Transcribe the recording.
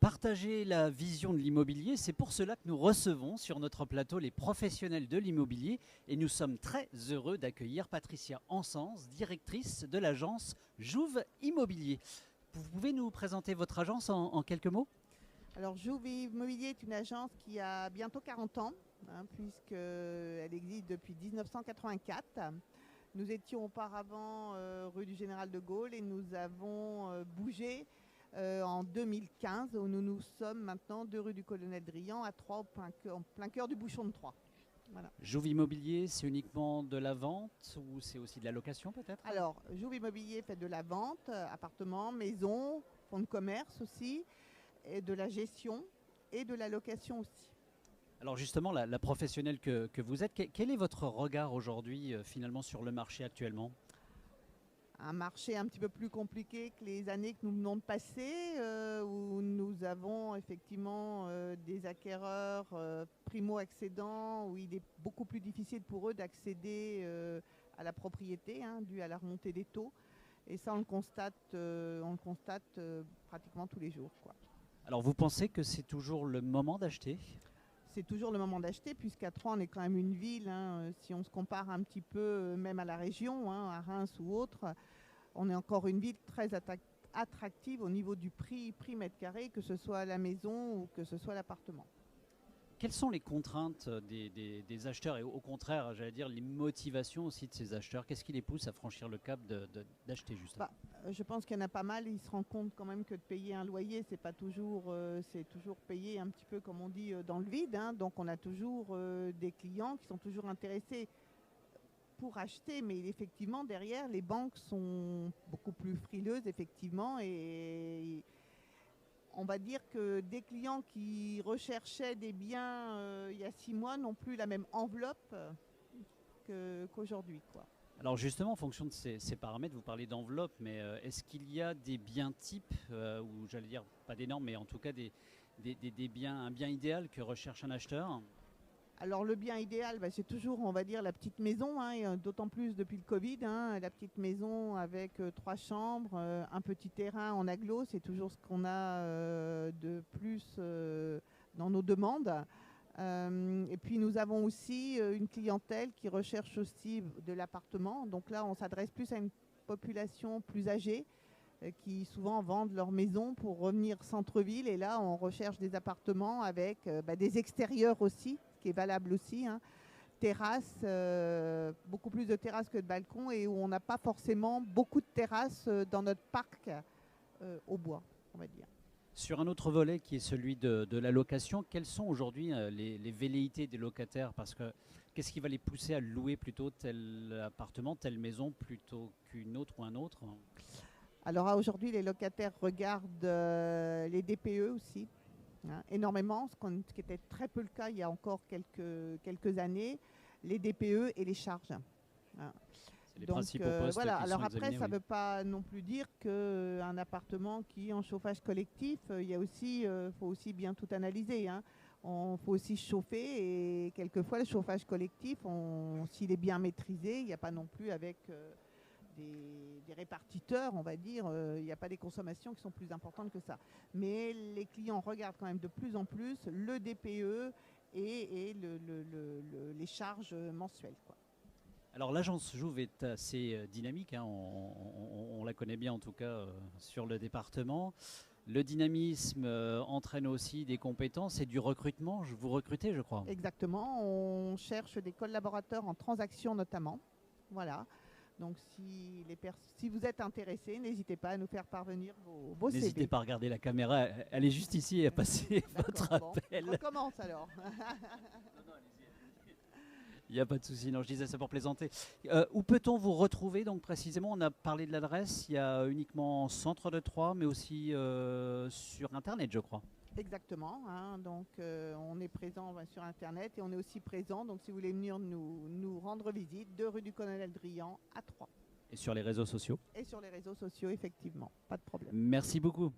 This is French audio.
Partager la vision de l'immobilier, c'est pour cela que nous recevons sur notre plateau les professionnels de l'immobilier et nous sommes très heureux d'accueillir Patricia Ansens, directrice de l'agence Jouve Immobilier. Vous pouvez nous présenter votre agence en quelques mots? Alors Jouve Immobilier est une agence qui a bientôt 40 ans, puisqu'elle existe depuis 1984. Nous étions auparavant rue du Général de Gaulle et nous avons bougé en 2015 où nous sommes maintenant 2 rue du Colonel Drian à Troyes, en plein cœur du bouchon de Troyes. Voilà. Jouve Immobilier, c'est uniquement de la vente ou c'est aussi de la location peut-être? Alors Jouve Immobilier fait de la vente, appartements, maisons, fonds de commerce aussi, et de la gestion et de la location aussi. Alors justement, la professionnelle que vous êtes, quel est votre regard aujourd'hui finalement sur le marché actuellement? Un marché un petit peu plus compliqué que les années que nous venons de passer, où nous avons effectivement des acquéreurs primo-accédants, où il est beaucoup plus difficile pour eux d'accéder à la propriété, dû à la remontée des taux. Et ça, on le constate pratiquement tous les jours, quoi. Alors vous pensez que c'est toujours le moment d'acheter? C'est toujours le moment d'acheter, puisqu'à Troyes, on est quand même une ville, si on se compare un petit peu même à la région, à Reims ou autre, on est encore une ville très attractive au niveau du prix mètre carré, que ce soit la maison ou que ce soit l'appartement. Quelles sont les contraintes des acheteurs et au contraire, j'allais dire, les motivations aussi de ces acheteurs? Qu'est-ce qui les pousse à franchir le cap d'acheter justement? Je pense qu'il y en a pas mal, ils se rendent compte quand même que de payer un loyer, c'est pas toujours, c'est toujours payer un petit peu comme on dit dans le vide, donc on a toujours des clients qui sont toujours intéressés pour acheter, mais effectivement derrière les banques sont beaucoup plus frileuses effectivement, et on va dire que des clients qui recherchaient des biens il y a 6 mois n'ont plus la même enveloppe qu'aujourd'hui, quoi. Alors justement, en fonction de ces paramètres, vous parlez d'enveloppe, mais est-ce qu'il y a des biens types, ou j'allais dire pas des normes, mais en tout cas des biens, un bien idéal que recherche un acheteur? Alors le bien idéal, c'est toujours, on va dire, la petite maison, et d'autant plus depuis le Covid, la petite maison avec 3 chambres, un petit terrain en agglo, c'est toujours ce qu'on a de plus dans nos demandes. Et puis nous avons aussi une clientèle qui recherche aussi de l'appartement. Donc là, on s'adresse plus à une population plus âgée qui souvent vendent leur maison pour revenir centre-ville. Et là, on recherche des appartements avec des extérieurs aussi, ce qui est valable aussi. Terrasses, beaucoup plus de terrasses que de balcons, et où on n'a pas forcément beaucoup de terrasses dans notre parc au bois, on va dire. Sur un autre volet qui est celui de la location, quelles sont aujourd'hui les velléités des locataires? Parce que qu'est-ce qui va les pousser à louer plutôt tel appartement, telle maison plutôt qu'une autre ou un autre? Alors aujourd'hui, les locataires regardent les DPE aussi, énormément, ce qui était très peu le cas il y a encore quelques années, les DPE et les charges. C'est les Donc principaux postes voilà. qui Alors sont après, examinés, ça ne oui. veut pas non plus dire qu'un appartement qui est en chauffage collectif, il y a aussi, faut aussi bien tout analyser. Il faut aussi chauffer, et quelquefois le chauffage collectif, s'il est bien maîtrisé, il n'y a pas non plus avec des répartiteurs, on va dire, il n'y a pas des consommations qui sont plus importantes que ça. Mais les clients regardent quand même de plus en plus le DPE et les charges mensuelles, quoi. Alors l'agence Jouve est assez dynamique, on la connaît bien en tout cas sur le département. Le dynamisme entraîne aussi des compétences et du recrutement. Vous recrutez, je crois. Exactement, on cherche des collaborateurs en transaction notamment. Voilà. Donc si vous êtes intéressé, n'hésitez pas à nous faire parvenir vos CV. N'hésitez pas à regarder la caméra, elle est juste ici et à passer votre appel. On recommence alors. Il n'y a pas de souci, non, je disais ça pour plaisanter. Où peut-on vous retrouver donc précisément? On a parlé de l'adresse, il y a uniquement centre de Troyes, mais aussi sur Internet, je crois. Exactement, donc on est présent sur Internet, et on est aussi présent, donc si vous voulez venir nous rendre visite, 2 rue du Colonel Drian à Troyes. Et sur les réseaux sociaux. Et sur les réseaux sociaux, effectivement, pas de problème. Merci beaucoup.